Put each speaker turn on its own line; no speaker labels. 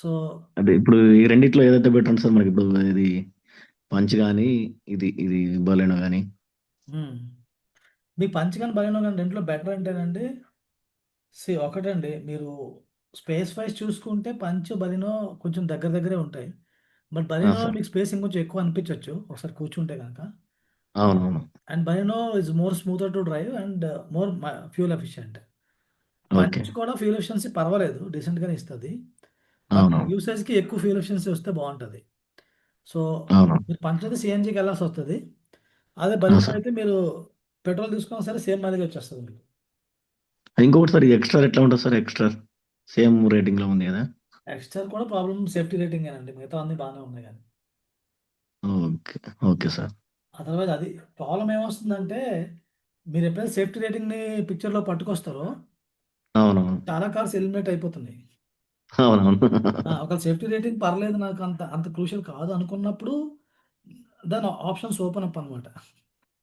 So
అంటే ఇప్పుడు ఈ రెండిట్లో ఏదైతే బెటర్ ఉంటుంది సార్ మనకి ఇప్పుడు ఇది పంచ్ కానీ ఇది బలెనో కానీ.
హ్మ్. మీ పంచ్ గాని, బలినో గాని రెండిట్లో బెటర్ అంటేనండి ఒకటండి మీరు స్పేస్ వైస్ చూసుకుంటే పంచ్, బలినో కొంచెం దగ్గర దగ్గరే ఉంటాయి. బట్ బలినోలో
సార్.
మీకు స్పేస్ ఇంకొంచెం ఎక్కువ అనిపించొచ్చు ఒకసారి కూర్చుంటే గనక.
అవునవును.
And Baleno is more smoother to drive and more fuel efficient.
Okay.
Punch కూడా ఫ్యూయల్ ఎఫిషియన్సీ పర్వాలేదు. డీసెంట్‌గానే ఇస్తది. బట్
అవునవును.
యూసేజ్‌కి ఎక్కువ ఫ్యూయల్ ఎఫిషియన్సీ వస్తే బావుంటది. సో,
అవును.
మీరు పంచ్ అయితే సీఎన్‌జీకి ఎళ్ళాల్సొస్తది. అదే
ఆ!
బలినో
సార్.
అయితే మీరు పెట్రోల్ తీసుకున్నా సరే సేమ్ మైలేజ్ వచ్చేస్తది మీకు.
ఇంకొకటి సార్, ఈ ఎక్స్ట్రా ఎట్లా ఉంటుంది సార్? ఎక్స్ట్రా సేమ్ రేటింగ్‌లో ఉంది కదా?
ఎక్స్‌టర్ కూడా ప్రాబ్లమ్ సేఫ్టీ రేటింగేనండి. మిగతావన్నీ బానే ఉన్నాయి గానీ.
ఓకే. Okay sir.
అదర్‌వైజ్ అది ప్రాబ్లమ్ ఏమొస్తుందంటే, మీరెప్పుడైతే సేఫ్టీ రేటింగ్‌ని పిక్చర్‌లో పట్టుకొస్తారో,
అవునవును.
చాలా కార్స్ ఎలిమినేట్ అయిపోతున్నాయి.
అవునవును.
ఒకవేళ సేఫ్టీ రేటింగ్ పర్లేదు నాకు అంత క్రూషియల్ కాదు అనుకున్నప్పుడు, దెన్ ఆప్షన్స్ ఓపెన్ అప్ అనమాట.